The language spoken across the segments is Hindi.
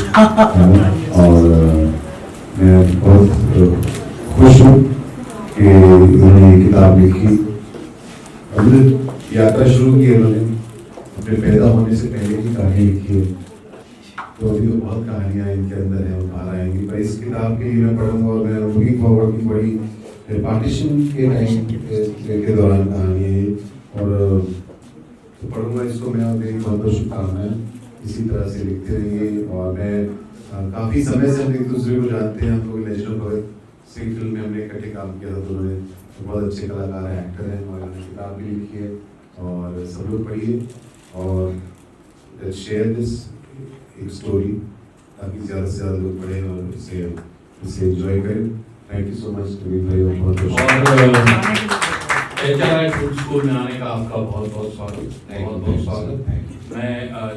और मैं बहुत खुश हूँ कि उन्होंने ये किताब लिखी। हमने यात्रा शुरू की है, उन्होंने अपने पैदा होने से पहले की कहानी लिखी है, तो अभी तो बहुत कहानियाँ इनके अंदर हैं, बाहर आएंगी। पर इस किताब के लिए मैं पढ़ूंगा और मैं लुकिंग फॉरवर्ड की बड़ी पार्टीशन के टाइम के दौरान कहानी है और तो पढ़ूंगा इसको मैं, और मेरी बहुत बहुत शुभकामनाएं। इसी तरह से लिखते रहिए। और मैं काफ़ी समय से हम एक दूसरे को जानते हैं, हम लोग नेशनल भगत सिंह फिल्म में हमने इकट्ठे काम किया था, तो उन्होंने बहुत अच्छे कलाकार हैं, एक्टर हैं, और उन्होंने किताब भी लिखी है और सब लोग पढ़िए और शेयर दिस एक स्टोरी, ताकि ज़्यादा से ज़्यादा लोग पढ़ें और इसे एंजॉय करें। थैंक यू सो मच भाई, बहुत बहुत HRI फूड स्कूल में आने का आपका बहुत बहुत स्वागत, बहुत बहुत स्वागत। मैं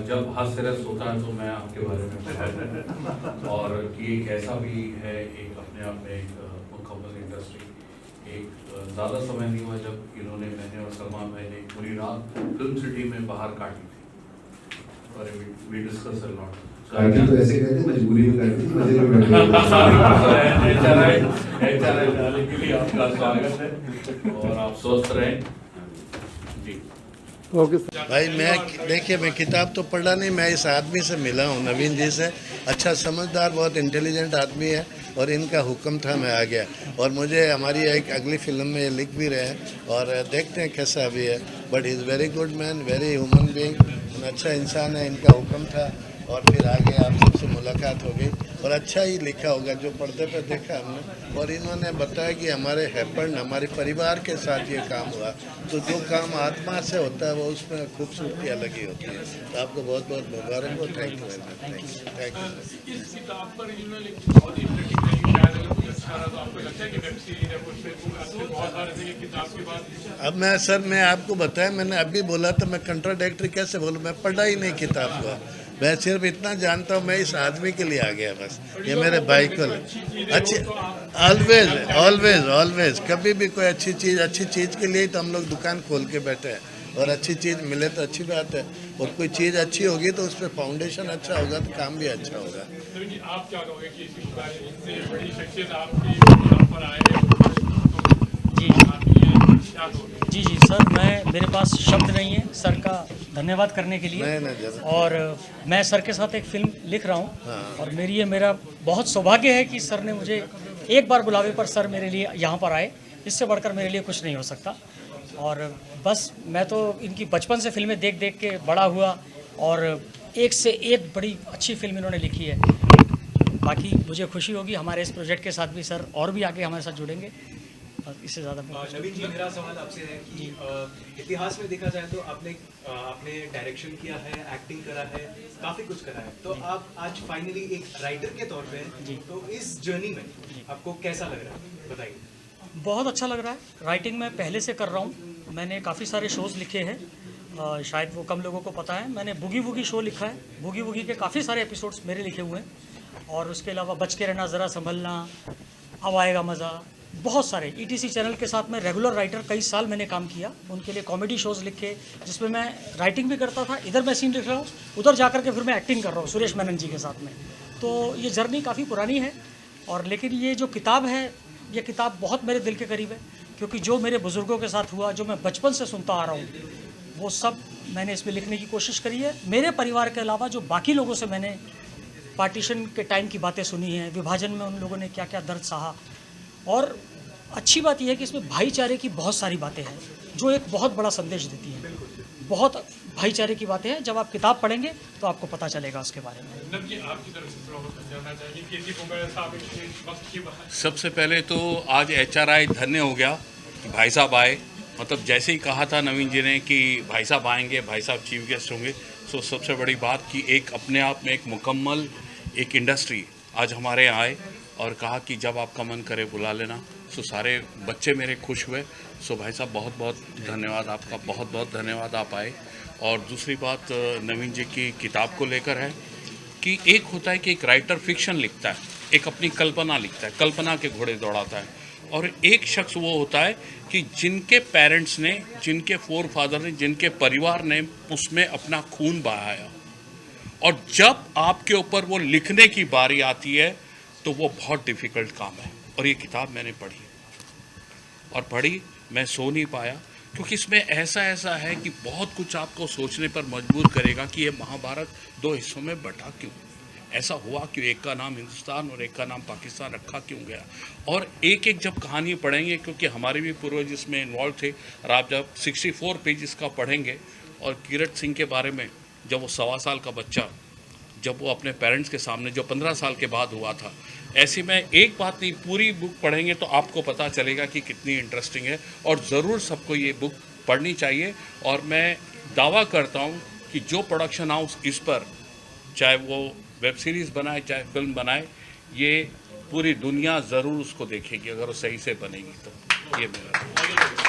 जब हास्य रस होता है तो मैं आपके बारे में बताऊँ और कि एक ऐसा भी है, एक अपने आप में एक मुकम्मल इंडस्ट्री। एक ज़्यादा समय नहीं हुआ जब इन्होंने, मैंने और सलमान भाई ने एक पूरी रात फिल्म सिटी में बाहर काटी थी और वी डिस्कस अ लॉट। तो ऐसे कहते मजबूरी में करती, मजे में HRI डालने के लिए आपका स्वागत है और आप स्वस्थ रहें जी। ओके भाई, मैं देखिए, मैं किताब तो पढ़ा नहीं, मैं इस आदमी से मिला हूँ, नवीन जी से। अच्छा समझदार, बहुत इंटेलिजेंट आदमी है और इनका हुक्म था मैं आ गया। और मुझे हमारी एक अगली फिल्म में ये लिख भी रहे हैं और देखते हैं कैसा भी है। But is very good man, very human being, अच्छा इंसान है। इनका हुक्म था और फिर आगे आप सबसे मुलाकात हो गई और अच्छा ही लिखा होगा जो पर्दे पे देखा हमने। और इन्होंने बताया कि हमारे हैपन, हमारे परिवार के साथ ये काम हुआ, तो जो काम आत्मा से होता है वो उसमें खूबसूरती अलग ही होती है। तो आपको बहुत बहुत मुबारक हो। Thank you very much, thank you. इस किताब पर इन्होंने बहुत ही रेटिंग दी, शायद अगर कुछ अच्छा रहा तो आपको लगता है कि वेब सीरीज है कुछ बहुत सारे थे किताब के बाद। अब मैं आपको बताया, मैंने अभी बोला तो मैं कंट्राडिक्टरी कैसे बोलूँ? मैं पढ़ा ही नहीं किताब को, मैं सिर्फ इतना जानता हूँ, मैं इस आदमी के लिए आ गया बस। ये मेरे भाई को अच्छी, ऑलवेज ऑलवेज ऑलवेज, कभी भी कोई अच्छी चीज़ के लिए ही तो हम लोग दुकान खोल के बैठे हैं। और अच्छी चीज़ मिले तो अच्छी बात है, और कोई चीज़ अच्छी होगी तो उस पर फाउंडेशन अच्छा होगा तो काम भी अच्छा होगा। आप क्या कहोगे कि इतनी बड़ी शख्सियत आपकी यहाँ पर आए हैं? जी जी सर, मेरे पास शब्द नहीं है सर का धन्यवाद करने के लिए। और मैं सर के साथ एक फिल्म लिख रहा हूँ और मेरा बहुत सौभाग्य है कि सर ने मुझे एक बार बुलावे पर सर मेरे लिए यहाँ पर आए। इससे बढ़कर मेरे लिए कुछ नहीं हो सकता। और बस मैं तो इनकी बचपन से फिल्में देख देख के बड़ा हुआ और एक से एक बड़ी अच्छी फिल्म इन्होंने लिखी है। बाकी मुझे खुशी होगी हमारे इस प्रोजेक्ट के साथ भी सर और भी आगे हमारे साथ जुड़ेंगे। इससे ज़्यादा नवीन जी, मेरा सवाल आपसे है कि इतिहास में देखा जाए तो आपने डायरेक्शन किया है, एक्टिंग करा है, काफ़ी कुछ करा है, तो आप आज फाइनली एक राइटर के तौर पे हैं, तो इस जर्नी में आपको कैसा लग रहा है, बताइए। बहुत अच्छा लग रहा है। राइटिंग मैं पहले से कर रहा हूँ, मैंने काफ़ी सारे शोज़ लिखे हैं, शायद वो कम लोगों को पता है। मैंने बुगी वुगी शो लिखा है, बुगी वुगी के काफ़ी सारे एपिसोड्स मेरे लिखे हुए हैं। और उसके अलावा बच के रहना, ज़रा संभलना, अब आएगा मज़ा, बहुत सारे ETC चैनल के साथ में रेगुलर राइटर कई साल मैंने काम किया, उनके लिए कॉमेडी शोज़ लिखे जिसमें मैं राइटिंग भी करता था। इधर मैं सीन लिख रहा हूँ, उधर जा कर के फिर मैं एक्टिंग कर रहा हूँ सुरेश मेनन जी के साथ में। तो ये जर्नी काफ़ी पुरानी है। और लेकिन ये जो किताब है, ये किताब बहुत मेरे दिल के करीब है, क्योंकि जो मेरे बुज़ुर्गों के साथ हुआ, जो मैं बचपन से सुनता आ रहा हूँ, वो सब मैंने इसमें लिखने की कोशिश करी है। मेरे परिवार के अलावा जो बाकी लोगों से मैंने पार्टीशन के टाइम की बातें सुनी हैं, विभाजन में उन लोगों ने क्या क्या दर्द सहा। और अच्छी बात यह है कि इसमें भाईचारे की बहुत सारी बातें हैं जो एक बहुत बड़ा संदेश देती हैं। बहुत भाईचारे की बातें हैं, जब आप किताब पढ़ेंगे तो आपको पता चलेगा उसके बारे में। सबसे पहले तो आज HRI धन्य हो गया कि भाई साहब आए। मतलब जैसे ही कहा था नवीन जी ने कि भाई साहब आएंगे, भाई साहब चीफ गेस्ट होंगे, तो सबसे बड़ी बात कि एक अपने आप में एक मुकम्मल एक इंडस्ट्री आज हमारे यहाँ आए और कहा कि जब आपका मन करे बुला लेना। सो सारे बच्चे मेरे खुश हुए। सो भाई साहब बहुत बहुत धन्यवाद आपका, बहुत बहुत धन्यवाद आप आए। और दूसरी बात नवीन जी की किताब को लेकर है कि एक होता है कि एक राइटर फिक्शन लिखता है, एक अपनी कल्पना लिखता है, कल्पना के घोड़े दौड़ाता है, और एक शख्स वो होता है कि जिनके पेरेंट्स ने, जिनके फोर फादर ने, जिनके परिवार ने उसमें अपना खून बहाया और जब आपके ऊपर वो लिखने की बारी आती है तो वो बहुत डिफ़िकल्ट काम है। और ये किताब मैंने पढ़ी और पढ़ी, मैं सो नहीं पाया, क्योंकि इसमें ऐसा है कि बहुत कुछ आपको सोचने पर मजबूर करेगा कि ये महाभारत 2 हिस्सों में बटा क्यों, ऐसा हुआ क्यों, एक का नाम हिंदुस्तान और एक का नाम पाकिस्तान रखा क्यों गया। और एक एक जब कहानी पढ़ेंगे, क्योंकि हमारे भी पूर्वज इसमें इन्वॉल्व थे, और आप जब 64 पेज का पढ़ेंगे, और कीरत सिंह के बारे में जब वो 1.25 साल का बच्चा, जब वो अपने पेरेंट्स के सामने, जो 15 साल के बाद हुआ था, ऐसे में एक बात नहीं, पूरी बुक पढ़ेंगे तो आपको पता चलेगा कि कितनी इंटरेस्टिंग है। और ज़रूर सबको ये बुक पढ़नी चाहिए। और मैं दावा करता हूँ कि जो प्रोडक्शन हाउस इस पर, चाहे वो वेब सीरीज़ बनाए चाहे फिल्म बनाए, ये पूरी दुनिया ज़रूर उसको देखेगी अगर वो सही से बनेगी तो। ये मेरा